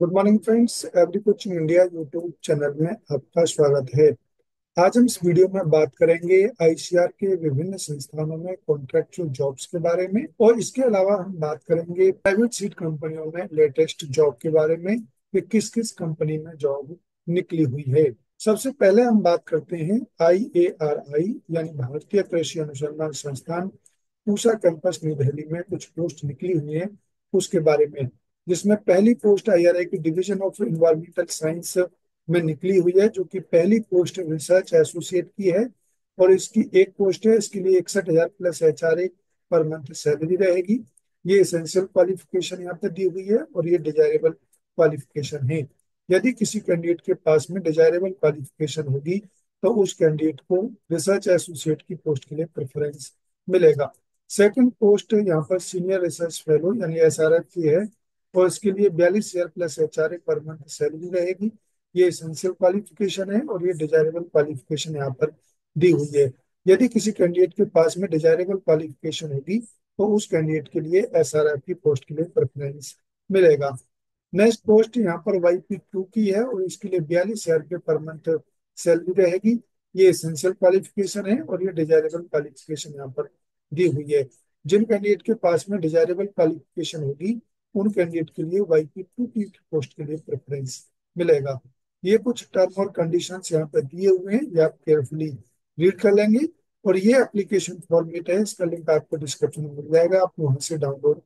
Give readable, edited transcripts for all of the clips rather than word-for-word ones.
Good morning friends, every coaching India YouTube channel में आपका स्वागत है। आज हम इस वीडियो में बात करेंगे आईसीआर के विभिन्न संस्थानों में कॉन्ट्रैक्चुअल जॉब्स के बारे में, और इसके अलावा हम बात करेंगे प्राइवेट सीट कंपनियों में लेटेस्ट जॉब के बारे में कि किस किस कंपनी में जॉब निकली हुई है। सबसे पहले हम बात करते हैं IARI यानी भारतीय कृषि अनुसंधान संस्थान पूसा कैंपस न्यू दिल्ली में कुछ पोस्ट निकली हुई है उसके बारे में, जिसमें पहली पोस्ट IRI की डिवीजन ऑफ इन्वायरमेंटल साइंस में निकली हुई है, जो कि पहली पोस्ट रिसर्च एसोसिएट की है। और इसकी एक पोस्ट है, इसके लिए 61,000 plus HRA per month salary रहेगी। ये एसेंशियल क्वालिफिकेशन यहाँ पे दी हुई है और ये डिजायरेबल क्वालिफिकेशन है। यदि किसी कैंडिडेट के पास में डिजायरेबल क्वालिफिकेशन होगी तो उस कैंडिडेट को रिसर्च एसोसिएट की पोस्ट के लिए प्रेफरेंस मिलेगा। सेकंड पोस्ट यहाँ पर सीनियर रिसर्च फेलो यानी SRF की है, और इसके लिए 42,000 plus HRA per month salary रहेगी। ये एसेंशियल क्वालिफिकेशन है और ये डिजायरेबल क्वालिफिकेशन यहाँ पर दी हुई है। यदि किसी कैंडिडेट के पास में डिजायरेबल क्वालिफिकेशन होगी तो उस कैंडिडेट के लिए SRF की पोस्ट के लिए प्रेफरेंस मिलेगा। नेक्स्ट पोस्ट यहाँ पर YP2 की है और इसके लिए 42,000 पर मंथ सैलरी रहेगी। ये एसेंशियल क्वालिफिकेशन है और ये डिजायरेबल क्वालिफिकेशन यहाँ पर दी हुई है। जिन कैंडिडेट के पास में डिजायरेबल क्वालिफिकेशन होगी उन कैंडिडेट के लिए YP2 की पोस्ट के लिए प्रेफरेंस मिलेगा। ये कुछ टर्म और कंडीशंस यहाँ पर दिए हुए हैं, ये आप केयरफुली रीड कर लेंगे। और ये एप्लीकेशन फॉर्मेट है, इसका लिंक आपको डिस्क्रिप्शन में मिल जाएगा, आप वहां से डाउनलोड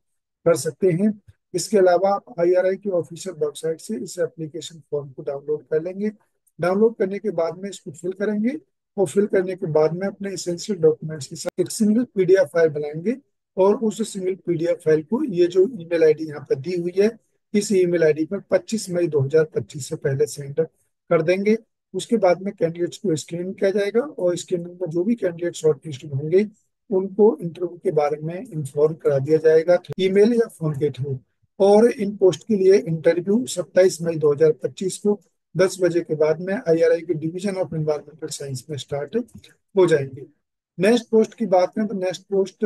कर सकते हैं। इसके अलावा आप IRI की ऑफिशियल वेबसाइट से इस एप्लीकेशन फॉर्म को डाउनलोड कर लेंगे। डाउनलोड करने के बाद में इसको फिल करेंगे और फिल करने के बाद में अपने एसेंशियल डॉक्यूमेंट्स के साथ एक सिंगल PDF फाइल बनाएंगे। और उस सिंगल PDF फाइल को ये जो ईमेल आईडी यहाँ पर दी हुई है, इस ईमेल आईडी पर 25 मई 2025 से पहले सेंड कर देंगे। उसके बाद में कैंडिडेट्स को स्क्रीन किया जाएगा और स्क्रीनिंग में जो भी कैंडिडेट शॉर्टलिस्टेड होंगे उनको इंटरव्यू के बारे में इंफॉर्म करा दिया जाएगा ईमेल या फोन के थ्रू। और इन पोस्ट के लिए इंटरव्यू 27 मई 2025 को 10 बजे के बाद में IRI के डिवीजन ऑफ एनवायरमेंटल साइंस में स्टार्ट हो जाएंगे। नेक्स्ट पोस्ट की बात करें तो next post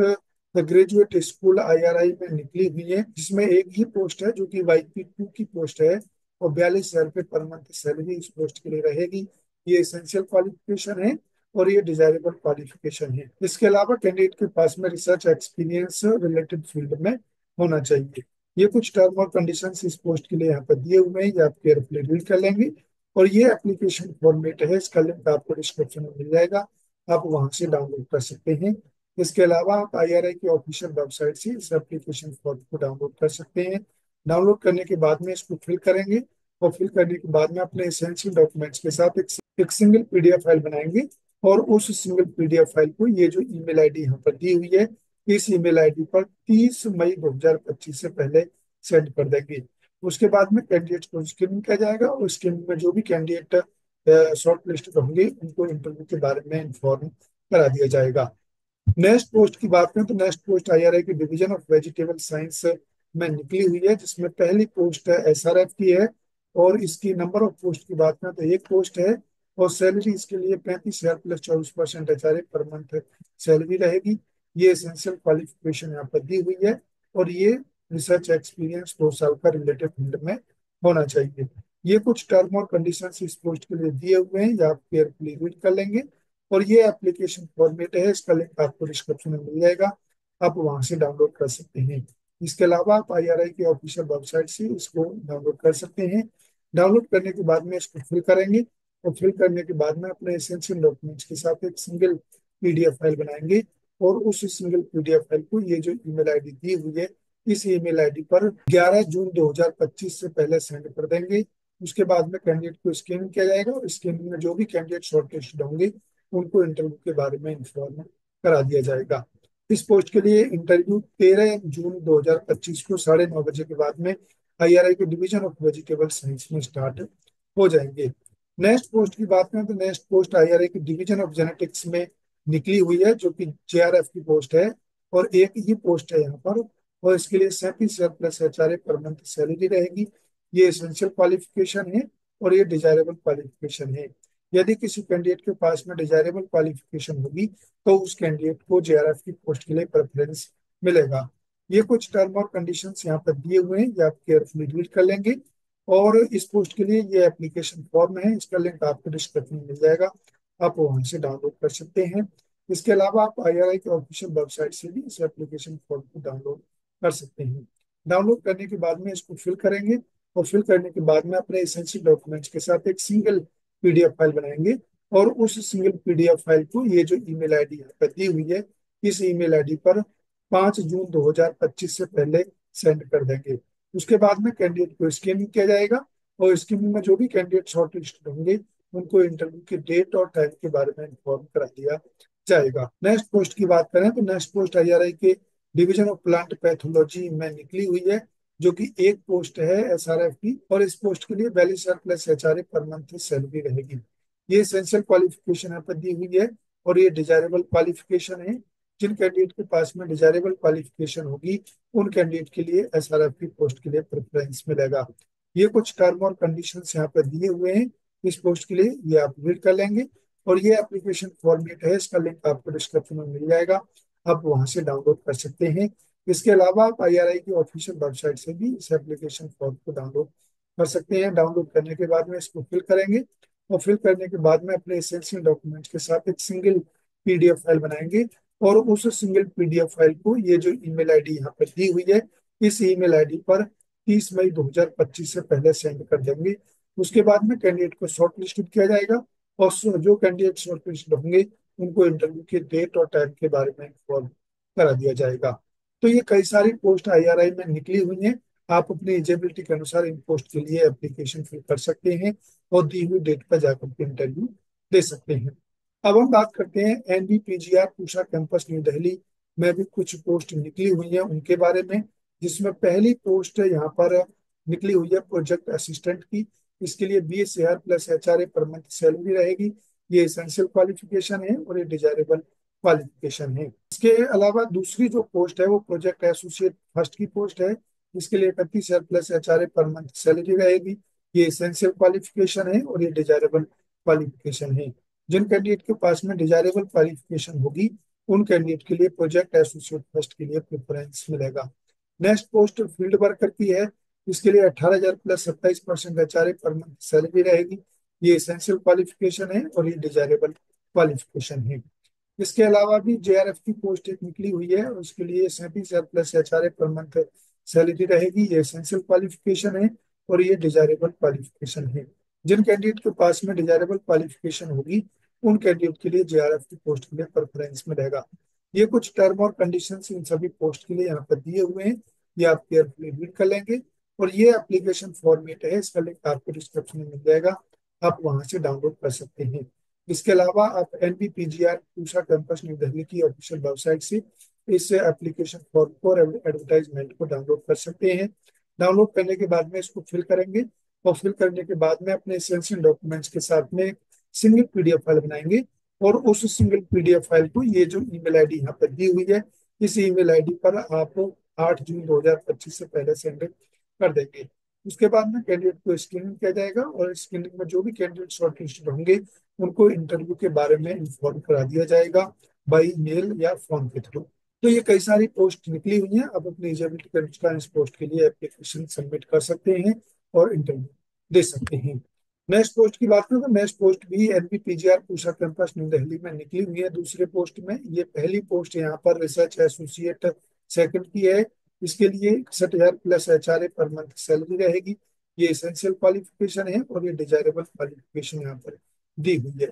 the graduate school IRI में निकली हुई है, जिसमें एक ही पोस्ट है जो कि YP2 की पोस्ट है और 42,000 पर मंथ सैलरी इस पोस्ट के लिए रहेगी। ये एसेंशियल क्वालिफिकेशन है और ये डिजायरेबल क्वालिफिकेशन है। इसके अलावा कैंडिडेट के पास में रिसर्च एक्सपीरियंस रिलेटेड फील्ड में होना चाहिए। ये कुछ टर्म और कंडीशंस इस पोस्ट के लिए यहाँ पर दिए हुए हैं, ये आप केयरफुली रीड कर लेंगे। और ये एप्लीकेशन फॉर्मेट है, इसका लिंक आपको डिस्क्रिप्शन में मिल जाएगा, आप वहां से डाउनलोड कर सकते हैं। इसके अलावा आप IRI की ऑफिशियल वेबसाइट से इस एप्लीकेशन फॉर्म को डाउनलोड कर सकते हैं। डाउनलोड करने के बाद में इसको फिल करेंगे और फिल करने के बाद में अपने एसेंशियल डॉक्यूमेंट्स के साथ एक सिंगल PDF फाइल बनाएंगे। और उस सिंगल PDF फाइल को ये जो ईमेल आईडी यहाँ पर दी हुई है, इस ईमेल आईडी पर 30 मई 2025 से पहले सेंड कर देंगे। उसके बाद में कैंडिडेट को स्क्रीनिंग किया जाएगा और स्क्रीनिंग में जो भी कैंडिडेट शॉर्ट लिस्ट होंगे उनको इंटरव्यू के बारे में इन्फॉर्म करा दिया जाएगा। नेक्स्ट पोस्ट की बात करें तो नेक्स्ट पोस्ट IRI की डिवीजन ऑफ वेजिटेबल साइंस में निकली हुई है, जिसमें पहली पोस्ट SRF की है। और इसकी नंबर ऑफ पोस्ट की बात करें तो एक पोस्ट है और सैलरी इसके लिए 35,000 plus 24% HRA per month salary रहेगी। ये एसेंशियल क्वालिफिकेशन यहाँ पर दी हुई है और ये रिसर्च एक्सपीरियंस 2 साल का रिलेटेड फील्ड में होना चाहिए। ये कुछ टर्म और कंडीशंस इस पोस्ट के लिए दिए हुए हैं, ये आप केयरफुली रीड कर लेंगे। और ये एप्लीकेशन फॉर्मेट है, इसका लिंक आपको डिस्क्रिप्शन में मिल जाएगा, आप वहां से डाउनलोड कर सकते हैं। इसके अलावा आप IRI की ऑफिशियल वेबसाइट से इसको डाउनलोड कर सकते हैं। डाउनलोड करने के बाद में इसको फिल करेंगे और फिल करने के बाद में अपने एसेंशियल डॉक्यूमेंट्स के साथ एक सिंगल PDF फाइल बनाएंगे। और उस सिंगल PDF फाइल को ये जो ईमेल आईडी दी हुई है, इस ईमेल आईडी पर 11 जून 2025 से पहले सेंड कर देंगे। उसके बाद में कैंडिडेट को स्कैन किया जाएगा और स्कैनिंग में जो भी कैंडिडेट शॉर्टलिस्टेड होंगे उनको इंटरव्यू के बारे में इन्फॉर्म करा दिया जाएगा। इस पोस्ट के लिए इंटरव्यू 13 जून 2025 को 9:30 के बाद में IRI के डिवीजन ऑफ वेजिटेबल साइंस में स्टार्ट हो जाएंगे। नेक्स्ट पोस्ट की बात करें तो नेक्स्ट पोस्ट IRI की डिवीजन ऑफ जेनेटिक्स में निकली हुई है, जो कि JRF की पोस्ट है और एक ही पोस्ट है यहाँ पर। और इसके लिए 37,000 plus HRA per month salary रहेगी। ये एसेंशियल क्वालिफिकेशन है और ये डिजायरेबल क्वालिफिकेशन है। यदि किसी कैंडिडेट के पास में डिजायरेबल क्वालिफिकेशन होगी तो उस कैंडिडेट को JRF की पोस्ट के लिए प्रेफरेंस मिलेगा। ये कुछ टर्म और कंडीशंस यहाँ पर दिए हुए हैं, ये आप केयरफुली रीड कर लेंगे। और इस पोस्ट के लिए ये एप्लीकेशन फॉर्म है, इसका लिंक आपको डिस्क्रिप्शन में मिल जाएगा, आप वहां से डाउनलोड कर सकते हैं। इसके अलावा आप आईआरआई की ऑफिशियल वेबसाइट से भी इस एप्लीकेशन फॉर्म को डाउनलोड कर सकते हैं। डाउनलोड करने के बाद में इसको फिल करेंगे, और फिल करने के बाद में अपने एसेंशियल डॉक्यूमेंट्स के साथ एक सिंगल पीडीएफ फाइल बनाएंगे, और उस सिंगल पीडीएफ फाइल को ये जो ईमेल आईडी यहाँ पर दी हुई है, इस ईमेल आईडी पर 5 जून 2025 से पहले सेंड कर देंगे। उसके बाद में कैंडिडेट को स्कैनिंग किया जाएगा, और स्कैनिंग में जो भी कैंडिडेट शॉर्टलिस्ट होंगे उनको इंटरव्यू के डेट और टाइम के बारे में इन्फॉर्म करा दिया जाएगा। नेक्स्ट पोस्ट की बात करें तो नेक्स्ट पोस्ट आईआरआई के डिवीजन ऑफ प्लांट पैथोलॉजी में निकली हुई है, जो कि एक पोस्ट है एसआरएफ की, और इस पोस्ट के लिए 42,000 plus HRA per month salary रहेगी। ये एसेंशियल क्वालिफिकेशन यहाँ पर दी हुई है, और ये डिजायरेबल क्वालिफिकेशन है। जिन कैंडिडेट के पास में डिजायरेबल क्वालिफिकेशन होगी उन कैंडिडेट के लिए एसआरएफ की पोस्ट के लिए प्रेफरेंस मिलेगा। ये कुछ टर्म और कंडीशंस यहाँ पर दिए हुए हैं इस पोस्ट के लिए, ये आप रीड कर लेंगे। और ये एप्लीकेशन फॉर्मेट है, इसका लिंक आपको डिस्क्रिप्शन में मिल जाएगा, आप वहां से डाउनलोड कर सकते हैं। इसके अलावा आप आईआरआई की ऑफिशियल वेबसाइट से भी इस एप्लीकेशन फॉर्म को डाउनलोड कर सकते हैं। डाउनलोड करने के बाद में इसको फिल करेंगे, और फिल करने के बाद में अपने एसेंशियल डॉक्यूमेंट्स के साथ एक सिंगल पीडीएफ फाइल बनाएंगे, और उस सिंगल पीडीएफ फाइल को ये जो ईमेल आईडी यहाँ पर दी हुई है, इस ईमेल आईडी पर 30 मई 2025 से पहले सेंड कर देंगे। उसके बाद में कैंडिडेट को शॉर्ट लिस्टेड किया जाएगा, और जो कैंडिडेट शॉर्ट लिस्टेड होंगे उनको इंटरव्यू के डेट और टाइम के बारे में इन्फॉर्म करा दिया जाएगा। तो ये कई सारी पोस्ट आईआरआई में निकली हुई हैं, आप अपनी एलिजिबिलिटी के अनुसार इन पोस्ट के लिए एप्लीकेशन फिल कर सकते हैं, और दी हुई डेट पर जाकर के इंटरव्यू दे सकते हैं। अब हम बात करते हैं एनबीपीजीआर पूषा कैंपस न्यू दिल्ली में भी कुछ पोस्ट निकली हुई हैं उनके बारे में, जिसमें पहली पोस्ट यहाँ पर निकली हुई है प्रोजेक्ट असिस्टेंट की। इसके लिए BSR plus HRA per month salary रहेगी। ये एसेंशियल क्वालिफिकेशन है और ये डिजायरेबल क्वालिफिकेशन है। इसके अलावा दूसरी जो पोस्ट है वो प्रोजेक्ट एसोसिएट फर्स्ट की पोस्ट है। इसके लिए 31,000 plus HRA per month salary रहेगी। ये एसेंशियल क्वालिफिकेशन है और ये डिजायरेबल क्वालिफिकेशन है। जिन कैंडिडेट के पास में डिजायरेबल क्वालिफिकेशन होगी उन कैंडिडेट के लिए प्रोजेक्ट एसोसिएट फर्स्ट के लिए प्रेफरेंस मिलेगा। नेक्स्ट पोस्ट फील्ड वर्कर की है। इसके लिए 18,000 plus 27% HRA per month salary रहेगी। ये एसेंशियल क्वालिफिकेशन है और ये डिजायरेबल क्वालिफिकेशन है। इसके अलावा भी जेआरएफ की पोस्ट एक निकली हुई है, और उसके लिए 37,000 plus HRA per month salary रहेगी। ये एसेंशियल क्वालिफिकेशन है और ये डिजायरेबल क्वालिफिकेशन है। जिन कैंडिडेट के पास में डिजायरेबल क्वालिफिकेशन होगी उन कैंडिडेट के लिए जेआरएफ की पोस्ट के लिए प्रेफरेंस मिलेगा। ये कुछ टर्म और कंडीशंस इन सभी पोस्ट के लिए यहाँ पर दिए हुए हैं, ये आप केयरफुली रीड कर लेंगे। और ये एप्लीकेशन फॉर्मेट है, इसका लिंक आपको डिस्क्रिप्शन में मिल जाएगा, आप वहां से डाउनलोड कर सकते हैं। इसके अलावा आप एनबीपीजीआर पूषा कैंपस न्यू दिल्ली की ऑफिशियल वेबसाइट से इस एप्लीकेशन फॉर्म को और एडवर्टाइजमेंट को डाउनलोड कर सकते हैं। डाउनलोड करने के बाद में इसको फिल करेंगे, और फिल करने के बाद में अपने एसेंशियल डॉक्यूमेंट्स के साथ में सिंगल पीडीएफ फाइल बनाएंगे, और उस सिंगल पीडीएफ फाइल को ये जो ईमेल आईडी यहाँ पर दी हुई है, इस ईमेल आईडी पर आप 8 जून 2025 से पहले सेंड कर देंगे। उसके बाद में कैंडिडेट को स्क्रीनिंग किया जाएगा, और स्क्रीनिंग में जो भी कैंडिडेट शॉर्टलिस्टेड होंगे उनको इंटरव्यू के बारे में इन्फॉर्म करा दिया जाएगा बाई मेल या फोन के थ्रू। तो ये कई सारी पोस्ट निकली हुई हैं, आप अपनी एलिजिबिलिटी के अनुसार इस पोस्ट के लिए एप्लीकेशन सबमिट कर सकते हैं और इंटरव्यू दे सकते हैं। नेक्स्ट पोस्ट की बात करें तो नेक्स्ट पोस्ट भी एनपीपीजीआर पूषा कैंपस न्यू दिल्ली में निकली हुई है दूसरे पोस्ट में। ये पहली पोस्ट यहाँ पर रिसर्च एसोसिएट सेकंड की है। इसके लिए 61,000 plus HRA per month salary रहेगी। ये एसेंशियल क्वालिफिकेशन है और ये डिजायरेबल क्वालिफिकेशन यहाँ पर दी हुई है।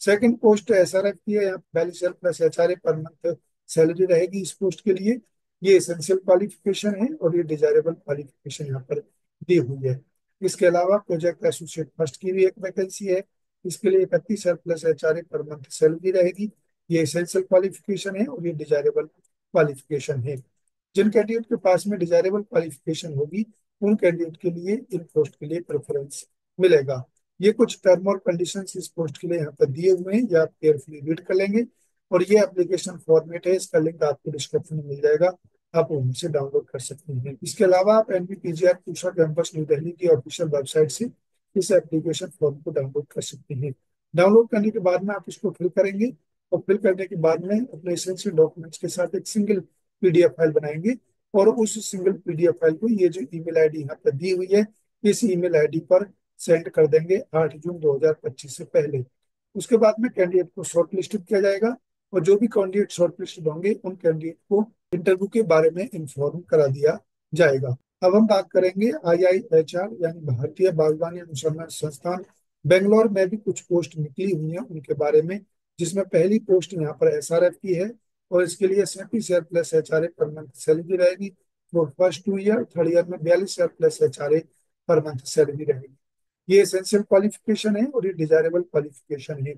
सेकंड पोस्ट एसआरएफ की है, यहाँ 42,000 plus HRA per month salary रहेगी इस पोस्ट के लिए। ये एसेंशियल क्वालिफिकेशन है और ये डिजायरेबल क्वालिफिकेशन यहाँ पर दी हुई है। इसके अलावा प्रोजेक्ट एसोसिएट फर्स्ट की भी एक वैकेंसी है। इसके लिए 31,000 plus HRA per month salary रहेगी। ये एसेंशियल क्वालिफिकेशन है और ये डिजायरेबल क्वालिफिकेशन है। जिन कैंडिडेट के पास में डिजायरेबल क्वालिफिकेशन होगी उन कैंडिडेट के लिए इन पोस्ट के लिए प्रेफरेंस मिलेगा। ये कुछ टर्म और कंडीशंस इस पोस्ट के लिए यहाँ पर दिए हुए हैं, ये आप केयरफुली रीड कर लेंगे। और ये एप्लीकेशन फॉर्मेट है, इसका लिंक आपको डिस्क्रिप्शन में मिल जाएगा, आप वहीं से डाउनलोड कर सकते हैं। इसके अलावा आप एनबीपीजीआर पूषा कैंपस न्यू दिल्ली की ऑफिशियल वेबसाइट से इस एप्लीकेशन फॉर्म को डाउनलोड कर सकते हैं। डाउनलोड करने के बाद में आप इसको फिल करेंगे, और फिल करने के बाद में अपने एसेंशियल डॉक्यूमेंट्स के साथ एक सिंगल पीडीएफ फाइल बनाएंगे, और उस सिंगल पीडीएफ फाइल को ये जो ईमेल आईडी यहाँ पर दी हुई है इस ईमेल आईडी पर सेंड कर देंगे 8 जून 2025 से पहले। उसके बाद में कैंडिडेट को शॉर्ट लिस्टेड किया जाएगा, और जो भी कैंडिडेट शॉर्ट लिस्टेड होंगे उन कैंडिडेट को इंटरव्यू के बारे में इन्फॉर्म करा दिया जाएगा। अब हम बात करेंगे IIHR यानी भारतीय बागवानी अनुसंधान संस्थान बेंगलोर में भी कुछ पोस्ट निकली हुई हैं उनके बारे में, जिसमें पहली पोस्ट यहाँ पर SRF की है, और इसके लिए 37,000 plus HRA per month salary रहेगी। तो फर्स्ट 2 ईयर, थर्ड ईयर में 42,000 plus HRA per month salary रहेगी। ये एसेंशियल क्वालिफिकेशन है और ये डिजायरेबल क्वालिफिकेशन है।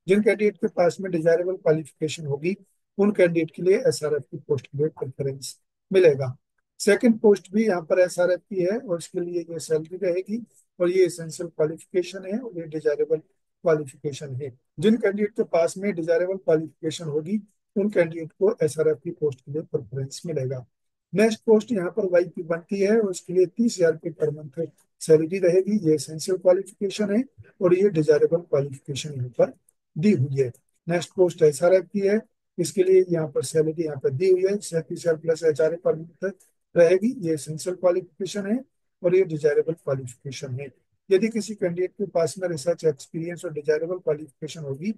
जिन कैंडिडेट के पास में डिजायरेबल क्वालिफिकेशन होगी उन कैंडिडेट के लिए SRF की पोस्ट के लिए प्रेफरेंस मिलेगा। सेकंड पोस्ट भी यहाँ पर SRF की है, और इसके लिए ये सैलरी रहेगी, और ये एसेंशियल क्वालिफिकेशन है और ये डिजायरेबल क्वालिफिकेशन है। जिन कैंडिडेट के पास में डिजायरेबल क्वालिफिकेशन होगी उन कैंडिडेट को SRF की पोस्ट के लिए प्रेफरेंस मिलेगा। नेक्स्ट पोस्ट यहाँ पर YP बनती है, और इसके लिए 30,000 रुपये पर मंथ सैलरी रहेगी। ये एसेंशियल क्वालिफिकेशन है और ये डिजायरेबल क्वालिफिकेशन यहाँ पर दी हुई है। नेक्स्ट पोस्ट SRF की है, इसके लिए यहाँ पर सैलरी यहाँ पर दी हुई है, 37,000 प्लस HRA पर मंथ रहेगी। ये एसेंशियल क्वालिफिकेशन है और ये डिजायरेबल क्वालिफिकेशन है। यदि किसी कैंडिडेट के पास में रिसर्च एक्सपीरियंस और डिजायरेबल क्वालिफिकेशन होगी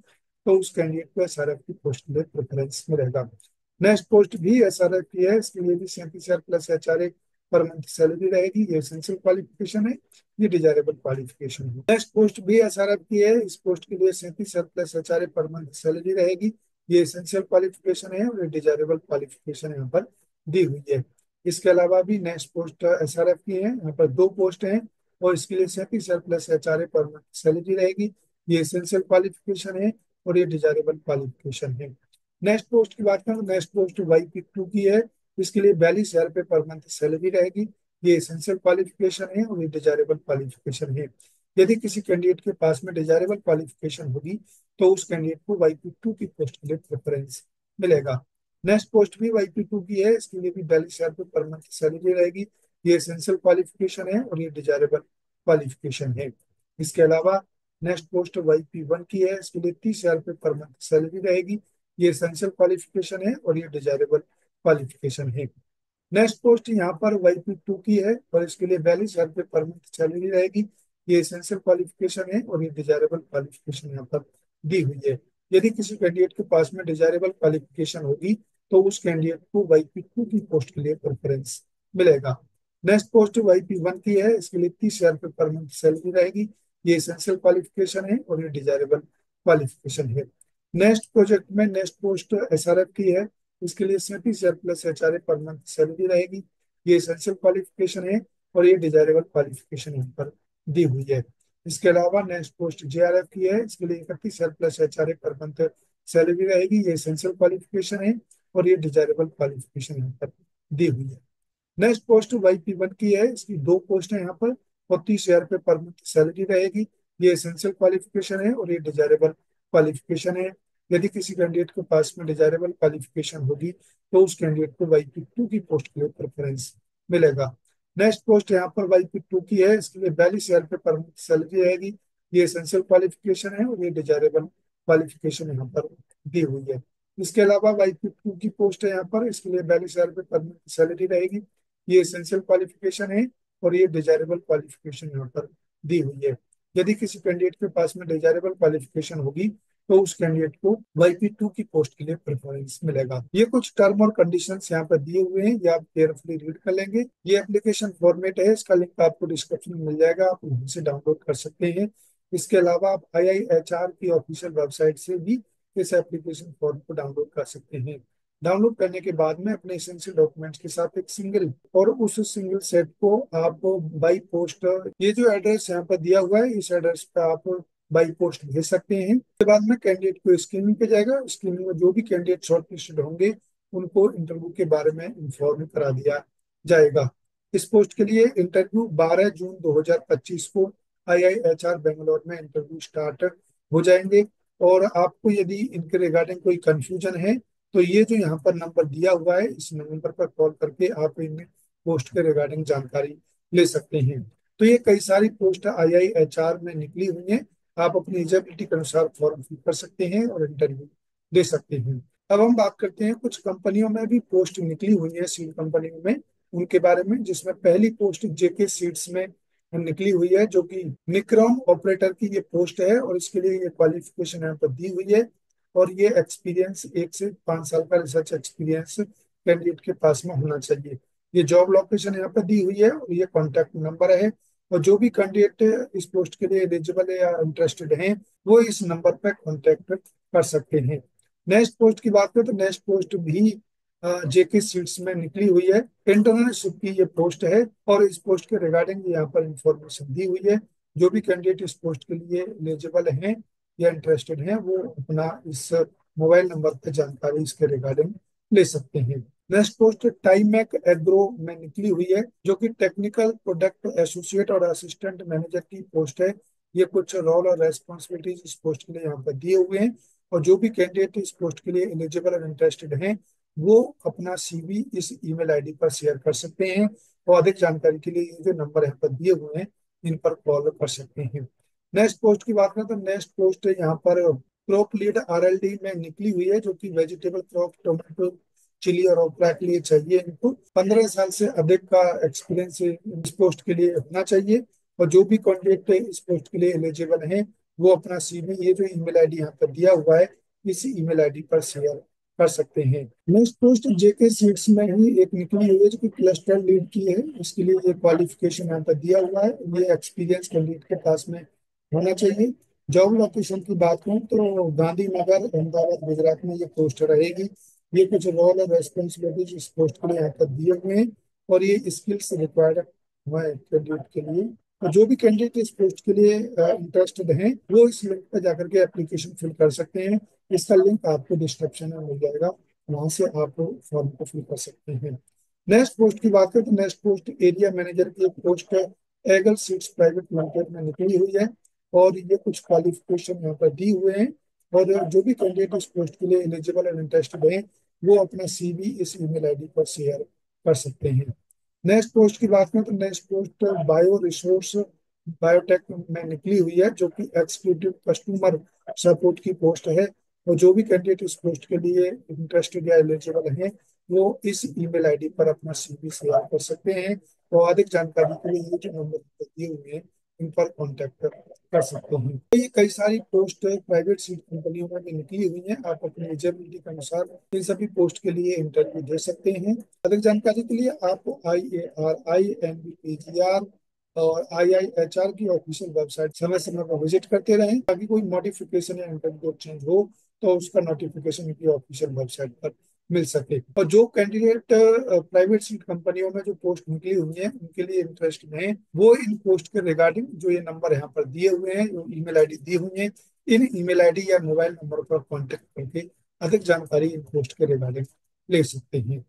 तो उस कैंडिडेट को SRF की पोस्ट के लिए प्रेफरेंस मिलेगा। नेक्स्ट पोस्ट भी SRF की है, इसके लिए भी 37,000 plus HRA per month salary रहेगी। ये एसेंशियल क्वालिफिकेशन है, ये डिजायरेबल क्वालिफिकेशन है। नेक्स्ट पोस्ट भी SRF की है, इस पोस्ट के लिए 37,000 plus HRA per month salary रहेगी। ये एसेंशियल क्वालिफिकेशन है और ये डिजायरेबल क्वालिफिकेशन यहाँ पर दी हुई है। इसके अलावा भी नेक्स्ट पोस्ट SRF की है, यहाँ पर दो पोस्ट हैं, और इसके लिए 37,000 plus HRA per month salary रहेगी। ये एसेंशियल क्वालिफिकेशन है और ये डिजायरेबल क्वालिफिकेशन है। नेक्स्ट पोस्ट की बात करें तो नेक्स्ट पोस्ट YP2 की है, इसके लिए 42,000 रुपये पर मंथ सैलरी रहेगी। ये एसेंशियल क्वालिफिकेशन है और ये डिजायरेबल क्वालिफिकेशन है। यदि किसी कैंडिडेट के पास में डिजायरेबल क्वालिफिकेशन होगी तो उस कैंडिडेट को YP2 की पोस्ट के लिए प्रेफरेंस मिलेगा। नेक्स्ट पोस्ट भी YP2 की है, इसके लिए भी 42,000 रुपये पर मंथ सैलरी रहेगी। ये एसेंशियल क्वालिफिकेशन है और ये डिजायरेबल क्वालिफिकेशन है। इसके अलावा नेक्स्ट पोस्ट YP1 की है, इसके लिए 30,000 रुपये पर मंथ सैलरी रहेगी। ये एसेंशियल क्वालिफिकेशन है और ये डिजायरेबल क्वालिफिकेशन है। नेक्स्ट पोस्ट यहाँ पर YP2 की है, और इसके लिए 42,000 रुपये पर मंथ सैलरी रहेगी। ये एसेंशियल क्वालिफिकेशन है और ये डिजायरेबल क्वालिफिकेशन यहाँ पर दी हुई है। यदि किसी कैंडिडेट के पास में डिजायरेबल क्वालिफिकेशन होगी तो उस कैंडिडेट को YP2 की पोस्ट के लिए प्रेफरेंस मिलेगा। नेक्स्ट पोस्ट YP1 की है, इसके लिए 30,000 रुपये पर मंथ सैलरी रहेगी। ये एसेंशियल क्वालिफिकेशन है और ये डिजायरेबल क्वालिफिकेशन है। नेक्स्ट प्रोजेक्ट में नेक्स्ट पोस्ट SRF की है, इसके लिए 37,000 plus HRA per month salary रहेगी। ये एसेंशियल क्वालिफिकेशन है और ये डिजायरेबल क्वालिफिकेशन यहाँ पर दी हुई है। इसके अलावा नेक्स्ट पोस्ट JRF की है, इसके लिए 31,000 plus HRA per month salary रहेगी। ये एसेंशियल क्वालिफिकेशन है और ये डिजायरेबल क्वालिफिकेशन यहाँ पर दी हुई है। नेक्स्ट पोस्ट YP1 की है, इसकी दो पोस्ट है यहाँ पर, और 30,000 रुपये पर मंथ सैलरी रहेगी। ये एसेंशियल क्वालिफिकेशन है और ये डिजायरेबल क्वालिफिकेशन है। यदि किसी कैंडिडेट के पास में डिजायरेबल क्वालिफिकेशन होगी तो उस कैंडिडेट को YP2 की पोस्ट के लिए प्रेफरेंस मिलेगा। नेक्स्ट पोस्ट यहाँ पर YP2 की है, इसके लिए 42,000 रुपये पर मंथ सैलरी रहेगी। ये एसेंशियल क्वालिफिकेशन है और ये डिजायरेबल क्वालिफिकेशन यहाँ पर दी हुई है। इसके अलावा YP2 की पोस्ट है यहाँ पर, इसके लिए 42,000 रुपये पर मंथ सैलरी रहेगी। ये एसेंशियल क्वालिफिकेशन है और ये डिजायरेबल क्वालिफिकेशन यहाँ पर दी हुई है। यदि किसी कैंडिडेट के पास में डिजायरेबल क्वालिफिकेशन होगी तो उस कैंडिडेट को YP2 की पोस्ट के लिए प्रेफरेंस मिलेगा। ये कुछ टर्म और कंडीशंस यहाँ पर दिए हुए हैं, ये आप केयरफुली रीड कर लेंगे। ये एप्लीकेशन फॉर्मेट है, इसका लिंक आपको डिस्क्रिप्शन में मिल जाएगा, आप वहीं से डाउनलोड कर सकते हैं। इसके अलावा आप IIHR की ऑफिशियल वेबसाइट से भी इस एप्लीकेशन फॉर्म को डाउनलोड कर सकते हैं। डाउनलोड करने के बाद में अपने एसेंशियल डॉक्यूमेंट्स के साथ एक सिंगल, और उस सिंगल सेट को आप बाई पोस्ट, ये जो एड्रेस यहाँ पर दिया हुआ है इस एड्रेस पे आप बाई पोस्ट भेज सकते हैं। उसके बाद में कैंडिडेट को स्क्रीनिंग पे जाएगा, स्क्रीनिंग में जो भी कैंडिडेट शॉर्टलिस्टेड होंगे उनको इंटरव्यू के बारे में इंफॉर्म करा दिया जाएगा। इस पोस्ट के लिए इंटरव्यू 12 जून 2025 को IIHR बेंगलोर में इंटरव्यू स्टार्ट हो जाएंगे। और आपको यदि इनके रिगार्डिंग कोई कंफ्यूजन है तो ये जो यहाँ पर नंबर दिया हुआ है इस नंबर पर कॉल करके आप इन पोस्ट के रिगार्डिंग जानकारी ले सकते हैं। तो ये कई सारी पोस्ट IIHR में निकली हुई हैं, आप अपनी एलिजिबिलिटी के अनुसार फॉर्म फिल कर सकते हैं और इंटरव्यू दे सकते हैं। अब हम बात करते हैं कुछ कंपनियों में भी पोस्ट निकली हुई है, सीड कंपनियों में, उनके बारे में, जिसमें पहली पोस्ट JK सीड्स में निकली हुई है, जो कि निक्रॉन ऑपरेटर की ये पोस्ट है और इसके लिए ये क्वालिफिकेशन यहाँ पर दी हुई है। और ये एक्सपीरियंस 1 से 5 साल का रिसर्च एक्सपीरियंस कैंडिडेट के पास में होना चाहिए। ये जॉब लोकेशन यहाँ पर दी हुई है और ये कॉन्टैक्ट नंबर है। और जो भी कैंडिडेट इस पोस्ट के लिए एलिजिबल है या इंटरेस्टेड हैं, वो इस नंबर पर कॉन्टैक्ट कर सकते हैं। नेक्स्ट पोस्ट की बात करें तो नेक्स्ट पोस्ट भी जेके सीट्स में निकली हुई है। इंटर्नशिप की ये पोस्ट है और इस पोस्ट के रिगार्डिंग यहाँ पर इंफॉर्मेशन दी हुई है। जो भी कैंडिडेट इस पोस्ट के लिए एलिजिबल हैं या इंटरेस्टेड हैं, वो अपना इस मोबाइल नंबर पर जानकारी इसके रिगार्डिंग ले सकते हैं। नेक्स्ट पोस्ट टाइमैक एग्रो में निकली हुई है, जो कि टेक्निकल प्रोडक्ट एसोसिएट और असिस्टेंट मैनेजर की पोस्ट है। ये कुछ रोल और रेस्पॉन्सिबिलिटीज इस पोस्ट के लिए यहाँ पर दिए हुए हैं। और जो भी कैंडिडेट इस पोस्ट के लिए एलिजिबल और इंटरेस्टेड हैं, वो अपना सीवी इस ईमेल आईडी पर शेयर कर सकते हैं। और अधिक जानकारी के लिए ये जो नंबर यहाँ पर दिए हुए हैं, इन पर कॉल कर सकते हैं। नेक्स्ट पोस्ट की बात करें तो नेक्स्ट पोस्ट यहाँ पर क्रॉप लीड आरएलडी में निकली हुई है, जो कि वेजिटेबल क्रॉप, टोमेटो, चिली और ओपरा के लिए चाहिए। इनको 15 साल से अधिक का एक्सपीरियंस इस पोस्ट के लिए होना चाहिए। और जो भी कैंडिडेट इस पोस्ट के लिए एलिजिबल हैं, वो अपना सीवी ये जो ईमेल आईडी यहाँ पर दिया हुआ है, इस ईमेल आईडी पर शेयर कर सकते हैं। नेक्स्ट पोस्ट जेके सीट्स में ही एक निकली हुई है, जो कि क्लस्टर लीड की है। इसके लिए ये क्वालिफिकेशन यहाँ पर दिया हुआ है। ये एक्सपीरियंस कैंडिडेट के पास में होना चाहिए। जॉब लोकेशन की बात करूँ तो गांधीनगर, अहमदाबाद, गुजरात में ये पोस्ट रहेगी। ये कुछ रोल और रेस्पॉन्सिबिलिटीज इस पोस्ट के लिए यहाँ पर दिए हुए हैं और ये स्किल्स रिक्वायर्ड है कैंडिडेट के लिए। तो जो भी कैंडिडेट इस पोस्ट के लिए इंटरेस्टेड हैं, वो इस लिंक पर जाकर के एप्लीकेशन फिल कर सकते हैं। इसका लिंक आपको डिस्क्रिप्शन में मिल जाएगा, वहां से आप फॉर्म को फिल कर सकते हैं। नेक्स्ट पोस्ट की बात करें तो नेक्स्ट पोस्ट एरिया मैनेजर की एक पोस्ट है। एगल सीड्स प्राइवेट लिमिटेड में निकली हुई है और ये कुछ क्वालिफिकेशन यहाँ पर दी हुए हैं। और जो भी कैंडिडेट इस पोस्ट के लिए एलिजिबल और इंटरेस्टेड हैं, वो अपना सीवी इस ईमेल आईडी पर शेयर कर सकते हैं। नेक्स्ट पोस्ट की बात करें तो next post bio resource biotech में निकली हुई है, जो कि एग्जीक्यूटिव कस्टमर सपोर्ट की पोस्ट है। और जो भी कैंडिडेट इस पोस्ट के लिए इंटरेस्टेड या एलिजिबल हैं, वो इस ईमेल आईडी पर अपना सीवी शेयर कर सकते हैं। और अधिक जानकारी के लिए ये जो नंबर दिए हुए हैं, इन पर कॉन्टेक्ट कर सकते हैं। तो ये कई सारी पोस्ट प्राइवेट सीट कंपनियों में भी निकली हुई हैं। आप अपनी एलिजिबिलिटी के अनुसार इन सभी पोस्ट के लिए इंटरव्यू दे सकते हैं। अधिक जानकारी के लिए आप IARINBPGR और IIHR की ऑफिशियल वेबसाइट समय समय पर विजिट करते रहें, ताकि कोई मॉडिफिकेशन या इंटरव्यू चेंज हो तो उसका नोटिफिकेशन की ऑफिशियल वेबसाइट पर मिल सके। और जो कैंडिडेट प्राइवेट सीट कंपनियों में जो पोस्ट निकली हुई है, उनके लिए इंटरेस्ट में वो इन पोस्ट के रिगार्डिंग जो ये नंबर यहाँ पर दिए हुए हैं, जो ईमेल आईडी दी हुई है, इन ईमेल आईडी या मोबाइल नंबर पर कांटेक्ट करके अधिक जानकारी इन पोस्ट के रिगार्डिंग ले सकते हैं।